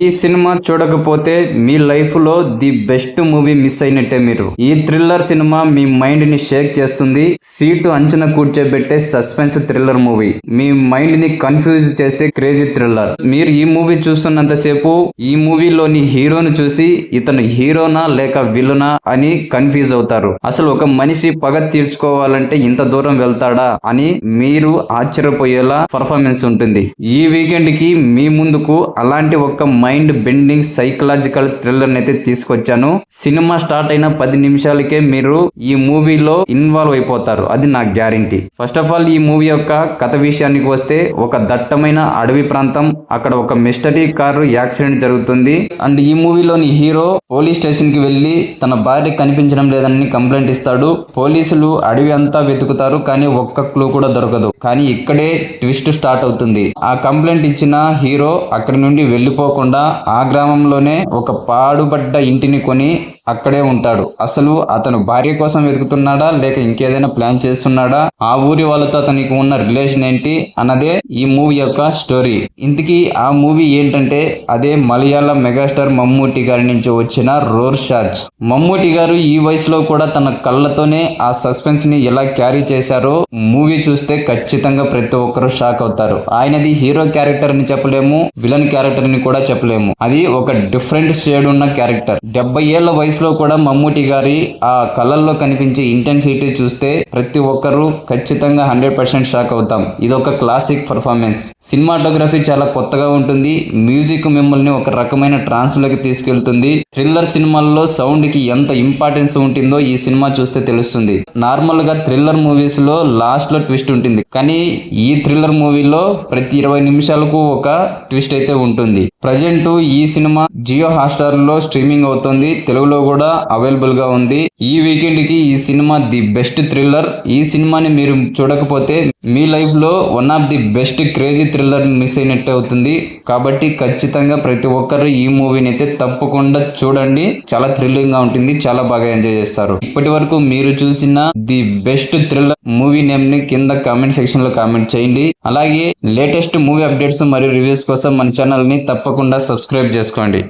ఈ సినిమా చూడకపోతే మీ లైఫ్ లో ది బెస్ట్ మూవీ మిస్ అయినట్టే మీరు. ఈ థ్రిల్లర్ సినిమా మీ మైండ్ ని షేక్ చేస్తుంది. సీటు అంచున కూర్చోబెట్టే సస్పెన్స్ థ్రిల్లర్ మూవీ. మీ మైండ్ ని కన్ఫ్యూజ్ చేసే క్రేజీ థ్రిల్లర్. మీరు ఈ మూవీ చూస్తున్నంతసేపు ఈ మూవీలోని హీరోను చూసి ఇతను హీరోనా లేక విలనా అని కన్ఫ్యూజ్ అవుతారు. అసలు ఒక మనిషి పగ తీర్చుకోవాలంటే ఇంత దూరం వెళ్తాడా అని మీరు ఆశ్చర్యపోయేలా పర్ఫార్మెన్స్ ఉంటుంది. ఈ వీకెండ్ కి మీ ముందుకు అలాంటి ఒక మైండ్ బెండింగ్ సైకలాజికల్ థ్రిల్లర్ అయితే తీసుకొచ్చాను. సినిమా స్టార్ట్ అయిన 10 నిమిషాలకే మీరు ఈ మూవీలో ఇన్వాల్వ్ అయిపోతారు. అది నా గ్యారంటీ. ఫస్ట్ ఆఫ్ ఆల్ ఈ మూవీ యొక్క కథ విషయానికి వస్తే, ఒక దట్టమైన అడవి ప్రాంతం, అక్కడ ఒక మిస్టరీ కారు యాక్సిడెంట్ జరుగుతుంది. అండ్ ఈ మూవీలోని హీరో పోలీస్ స్టేషన్ కి వెళ్లి తన భార్య కనిపించడం లేదని కంప్లైంట్ ఇస్తాడు. పోలీసులు అడవి అంతా వెతుకుతారు, కానీ ఒక్క క్లూ కూడా దొరకదు. కానీ ఇక్కడే ట్విస్ట్ స్టార్ట్ అవుతుంది. ఆ కంప్లైంట్ ఇచ్చిన హీరో అక్కడి నుండి వెళ్ళిపోకుండా ఆ గ్రామంలోనే ఒక పాడుబడ్డ ఇంటిని కొని అక్కడే ఉంటాడు. అసలు అతను భార్య కోసం వెతుకుతున్నాడా లేక ఇంకేదైనా ప్లాన్ చేస్తున్నాడా, ఆ ఊరి వాళ్ళతో అతనికి ఉన్న రిలేషన్ ఏంటి అన్నదే ఈ మూవీ యొక్క స్టోరీ. ఇంతకీ ఆ మూవీ ఏంటంటే అదే మలయాళ మెగాస్టార్ మమ్మూటి గారి నుంచి వచ్చిన రోర్షాచ్. మమ్మూటి గారు ఈ వయసులో కూడా తన కళ్ళతోనే ఆ సస్పెన్స్ ని ఎలా క్యారీ చేశారో మూవీ చూస్తే ఖచ్చితంగా ప్రతి ఒక్కరూ షాక్ అవుతారు. ఆయనది హీరో క్యారెక్టర్ అని చెప్పలేము, విలన్ క్యారెక్టర్ అని కూడా చెప్పలేము. అది ఒక డిఫరెంట్ షేడ్ ఉన్న క్యారెక్టర్. 70 ఏళ్ల వయసులో కూడా మమ్మూటి గారి ఆ కళ్ళల్లో కనిపించే ఇంటెన్సిటీ చూస్తే ప్రతి ఒక్కరూ ఖచ్చితంగా 100% షాక్ అవుతాం. ఇదొక క్లాసిక్ పర్ఫార్మెన్స్. సినిమాటోగ్రఫీ చాలా కొత్తగా ఉంటుంది. మ్యూజిక్ మిమ్మల్ని ఒక రకమైన ట్రాన్స్ లోకి తీసుకెళ్తుంది. థ్రిల్లర్ సినిమాల్లో సౌండ్ కి ఎంత ఇంపార్టెన్స్ ఉంటుందో ఈ సినిమా చూస్తే తెలుస్తుంది. నార్మల్ గా థ్రిల్లర్ మూవీస్ లో లాస్ట్ లో ట్విస్ట్ ఉంటుంది, కానీ ఈ థ్రిల్లర్ మూవీలో ప్రతి 20 నిమిషాలకు ఒక ట్విస్ట్ అయితే ఉంటుంది. ప్రజెంట్ ఈ సినిమా జియో హాట్‌స్టార్ లో స్ట్రీమింగ్ అవుతుంది. తెలుగులో కూడా అవైలబుల్ గా ఉంది. ఈ వీకెండ్ కి ఈ సినిమా ది బెస్ట్ థ్రిల్లర్. ఈ సినిమాని మీరు చూడకపోతే మీ లైఫ్ లో one of the best crazy thriller miss అయినట్టు అవుతుంది. కాబట్టి ఖచ్చితంగా ప్రతి ఒక్కరు ఈ మూవీని అయితే తప్పకుండా చూడండి. చాలా థ్రిల్లింగ్ గా ఉంటుంది, చాలా బాగా ఎంజాయ్ చేస్తారు. ఇప్పటి వరకు మీరు చూసిన the best thriller movie name ని కింద కామెంట్ సెక్షన్ లో కామెంట్ చేయండి. అలాగే లేటెస్ట్ మూవీ అప్డేట్స్ మరియు రివ్యూస్ కోసం మన ఛానల్ ని తప్పకుండా సబ్స్క్రైబ్ చేసుకోండి.